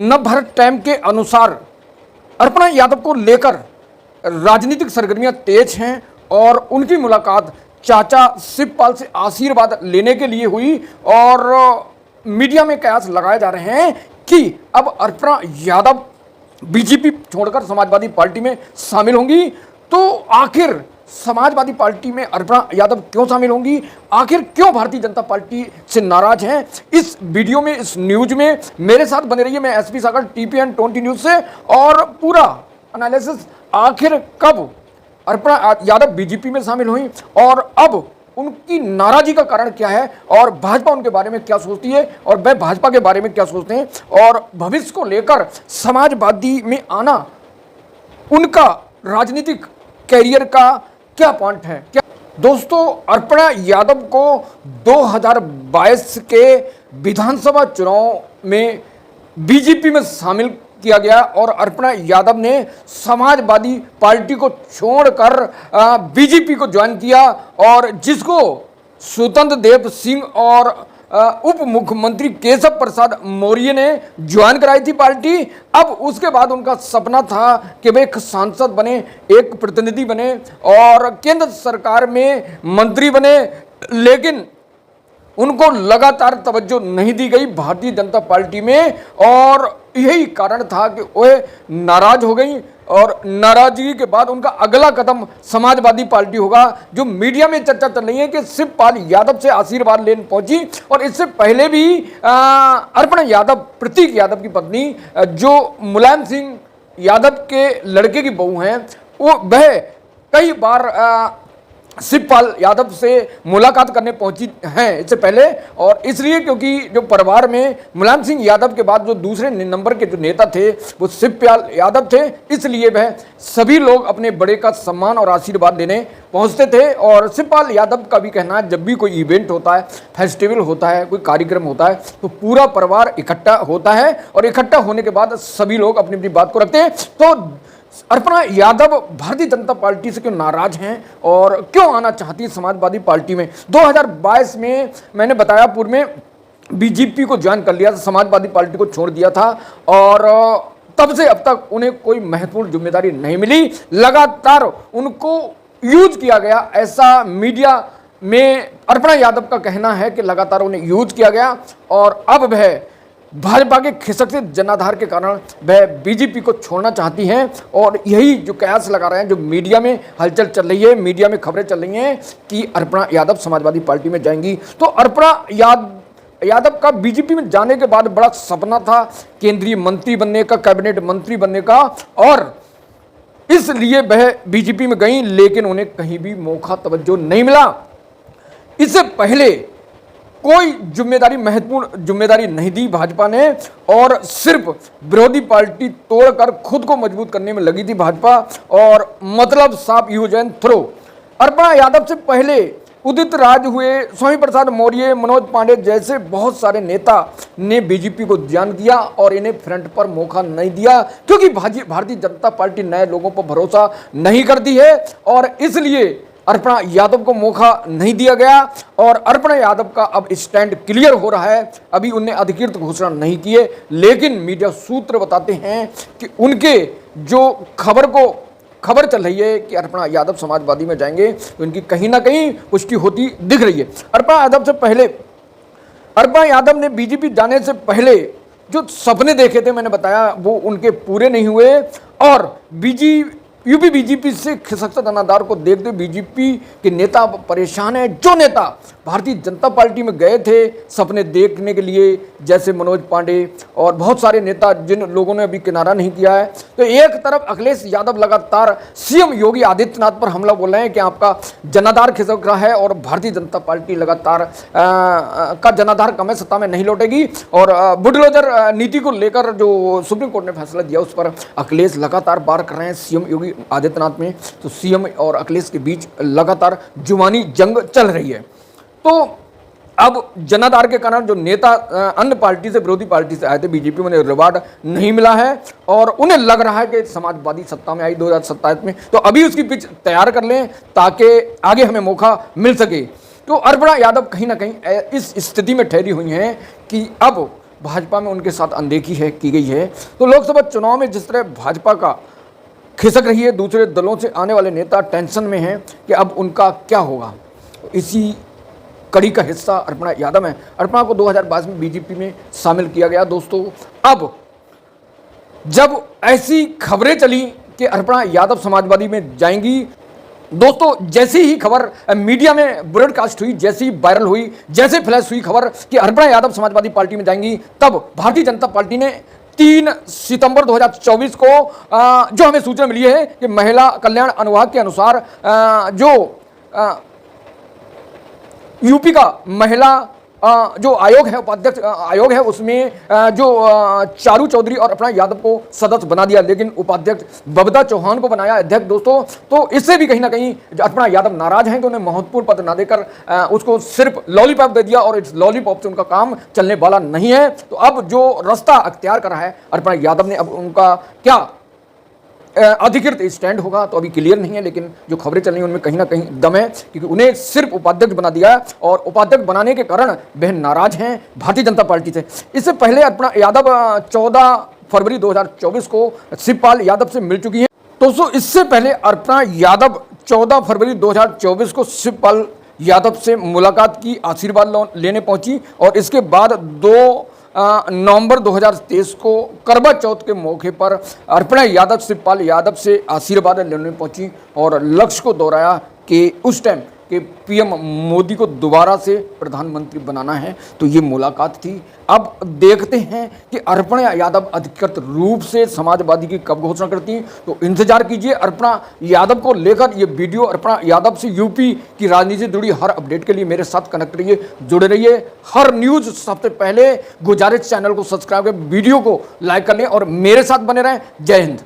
Navbharat time के अनुसार अर्पणा यादव को लेकर राजनीतिक सरगर्मियां तेज हैं और उनकी मुलाकात चाचा शिवपाल से आशीर्वाद लेने के लिए हुई और मीडिया में कयास लगाए जा रहे हैं कि अब अर्पणा यादव बीजेपी छोड़कर समाजवादी पार्टी में शामिल होंगी। तो आखिर समाजवादी पार्टी में अर्पणा यादव क्यों शामिल होंगी, आखिर क्यों भारतीय जनता पार्टी से नाराज हैं, इस वीडियो में, इस न्यूज में मेरे साथ बने रहिए। मैं एसपी सागर TPN20 न्यूज से, और पूरा एनालिसिस आखिर कब अर्पणा यादव बीजेपी में शामिल हुई और अब उनकी नाराजी का कारण क्या है और भाजपा उनके बारे में क्या सोचती है और वह भाजपा के बारे में क्या सोचते हैं और भविष्य को लेकर समाजवादी में आना उनका राजनीतिक कैरियर का क्या पॉइंट है। क्या दोस्तों, अर्पणा यादव को 2022 के विधानसभा चुनाव में बीजेपी में शामिल किया गया और अर्पणा यादव ने समाजवादी पार्टी को छोड़कर बीजेपी को ज्वाइन किया और जिसको स्वतंत्र देव सिंह और उप मुख्यमंत्री केशव प्रसाद मौर्य ने ज्वाइन कराई थी पार्टी। अब उसके बाद उनका सपना था कि वे एक सांसद बने, एक प्रतिनिधि बने और केंद्र सरकार में मंत्री बने, लेकिन उनको लगातार तवज्जो नहीं दी गई भारतीय जनता पार्टी में और यही कारण था कि वह नाराज हो गई और नाराजगी के बाद उनका अगला कदम समाजवादी पार्टी होगा। जो मीडिया में चर्चा चल रही है कि शिवपाल यादव से आशीर्वाद लेने पहुंची और इससे पहले भी अर्पणा यादव, प्रतीक यादव की पत्नी, जो मुलायम सिंह यादव के लड़के की बहू हैं, वह कई बार शिवपाल यादव से मुलाकात करने पहुंची हैं इससे पहले, और इसलिए क्योंकि जो परिवार में मुलायम सिंह यादव के बाद जो दूसरे नंबर के जो नेता थे वो शिवपाल यादव थे, इसलिए वह सभी लोग अपने बड़े का सम्मान और आशीर्वाद देने पहुंचते थे। और शिवपाल यादव का भी कहना है जब भी कोई इवेंट होता है, फेस्टिवल होता है, कोई कार्यक्रम होता है तो पूरा परिवार इकट्ठा होता है और इकट्ठा होने के बाद सभी लोग अपनी अपनी बात को रखते हैं। तो अर्पणा यादव भारतीय जनता पार्टी से क्यों नाराज हैं और क्यों आना चाहती है समाजवादी पार्टी में। 2022 में मैंने बताया पूर्व में बीजेपी को ज्वाइन कर लिया था, समाजवादी पार्टी को छोड़ दिया था और तब से अब तक उन्हें कोई महत्वपूर्ण जिम्मेदारी नहीं मिली, लगातार उनको यूज किया गया, ऐसा मीडिया में अर्पणा यादव का कहना है कि लगातार उन्हें यूज किया गया और अब वह भाजपा के खिसकते जनाधार के कारण वह बीजेपी को छोड़ना चाहती हैं और यही जो कयास लगा रहे हैं, जो मीडिया में हलचल चल रही है, मीडिया में खबरें चल रही हैं कि अर्पणा यादव समाजवादी पार्टी में जाएंगी। तो अर्पणा यादव का बीजेपी में जाने के बाद बड़ा सपना था केंद्रीय मंत्री बनने का, कैबिनेट मंत्री बनने का, और इसलिए वह बीजेपी में गई, लेकिन उन्हें कहीं भी मौका तवज्जो नहीं मिला। इससे पहले कोई जिम्मेदारी, महत्वपूर्ण जिम्मेदारी नहीं दी भाजपा ने और सिर्फ विरोधी पार्टी तोड़कर खुद को मजबूत करने में लगी थी भाजपा, और मतलब साफ यूज एंड थ्रो। अर्पणा यादव से पहले उदित राज हुए, स्वामी प्रसाद मौर्य, मनोज पांडे जैसे बहुत सारे नेता ने बीजेपी को ज्वाइन किया और इन्हें फ्रंट पर मौका नहीं दिया क्योंकि भारतीय जनता पार्टी नए लोगों पर भरोसा नहीं करती है और इसलिए अर्पणा यादव को मौका नहीं दिया गया और अर्पणा यादव का अब स्टैंड क्लियर हो रहा है। अभी उनने अधिकृत घोषणा नहीं किए, लेकिन मीडिया सूत्र बताते हैं कि उनके जो खबर चल रही है कि अर्पणा यादव समाजवादी में जाएंगे, तो इनकी कहीं ना कहीं पुष्टि होती दिख रही है। अर्पणा यादव ने बीजेपी जाने से पहले जो सपने देखे थे, मैंने बताया, वो उनके पूरे नहीं हुए और यूपी बीजेपी से खिसकता जनाधार को देखते बीजेपी के नेता परेशान हैं। जो नेता भारतीय जनता पार्टी में गए थे सपने देखने के लिए, जैसे मनोज पांडे और बहुत सारे नेता जिन लोगों ने अभी किनारा नहीं किया है, तो एक तरफ अखिलेश यादव लगातार सीएम योगी आदित्यनाथ पर हमला बोल रहे हैं कि आपका जनाधार खिसक रहा है और भारतीय जनता पार्टी लगातार का जनाधार कम है, सत्ता में नहीं लौटेगी, और बुलडोजर नीति को लेकर जो सुप्रीम कोर्ट ने फैसला दिया उस पर अखिलेश लगातार वार कर रहे हैं सीएम योगी आदित्यनाथ में। तो सीएम और अखिलेश के बीच लगातार जुबानी जंग चल रही है। तो अब जनाधार के कारण जो नेता अन्य पार्टी से, विरोधी पार्टी से आए थे बीजेपी में, उन्हें रिवार्ड नहीं मिला है और उन्हें लग रहा है कि समाजवादी सत्ता में आई 2027 में, तो अभी उसकी पिच तैयार कर लें ताकि आगे हमें मौका मिल सके। तो अर्पणा यादव कहीं ना कहीं इस स्थिति में ठहरी हुई हैं कि अब भाजपा में उनके साथ अनदेखी है की गई है। तो लोकसभा चुनाव में जिस तरह भाजपा का खिसक रही है, दूसरे दलों से आने वाले नेता टेंशन में हैं कि अब उनका क्या होगा। इसी कड़ी का हिस्सा अर्पणा यादव है। अर्पणा को 2022 में बीजेपी में शामिल किया गया। दोस्तों, अब जब ऐसी खबरें चली कि अर्पणा यादव समाजवादी में जाएंगी, दोस्तों जैसी ही खबर मीडिया में ब्रॉडकास्ट हुई, जैसी ही वायरल हुई, जैसे फ्लैश हुई खबर कि अर्पणा यादव समाजवादी पार्टी में जाएंगी, तब भारतीय जनता पार्टी ने 3 सितंबर 2024 को जो हमें सूचना मिली है कि महिला कल्याण अनुभाग के अनुसार जो यूपी का महिला जो आयोग है, उपाध्यक्ष आयोग है, उसमें जो चारू चौधरी और अर्पणा यादव को सदस्य बना दिया, लेकिन उपाध्यक्ष बबीता चौहान को बनाया अध्यक्ष। दोस्तों, तो इससे भी कहीं ना कहीं अर्पणा यादव नाराज हैं कि उन्हें महत्वपूर्ण पद ना देकर उसको सिर्फ लॉलीपॉप दे दिया और इस लॉलीपॉप से उनका काम चलने वाला नहीं है। तो अब जो रास्ता अख्तियार करा है अर्पणा यादव ने, अब उनका क्या अधिकृत स्टैंड होगा तो अभी क्लियर नहीं है, लेकिन जो खबरें चल रही हैं उनमें कहीं ना कहीं दम है, क्योंकि उन्हें सिर्फ उपाध्यक्ष बना दिया है और उपाध्यक्ष बनाने के कारण वह नाराज हैं भारतीय जनता पार्टी से। इससे पहले अर्पणा यादव 14 फरवरी 2024 को शिवपाल यादव से मिल चुकी हैं। दोस्तों, इससे पहले अर्पणा यादव 14 फरवरी 2024 को शिवपाल यादव से मुलाकात की, आशीर्वाद लेने पहुंची और इसके बाद 2 नवंबर 2023 को करवा चौथ के मौके पर अर्पणा यादव शिवपाल यादव से आशीर्वाद लेने पहुंची और लक्ष्य को दोहराया कि उस टाइम कि पीएम मोदी को दोबारा से प्रधानमंत्री बनाना है। तो ये मुलाकात थी। अब देखते हैं कि अर्पणा यादव अधिकृत रूप से समाजवादी की कब घोषणा करती हैं। तो इंतजार कीजिए अर्पणा यादव को लेकर ये वीडियो। अर्पणा यादव से यूपी की राजनीति से जुड़ी हर अपडेट के लिए मेरे साथ कनेक्ट रहिए, जुड़े रहिए। हर न्यूज सबसे पहले गुजारिश, चैनल को सब्सक्राइब कर वीडियो को लाइक कर लें और मेरे साथ बने रहें। जय हिंद।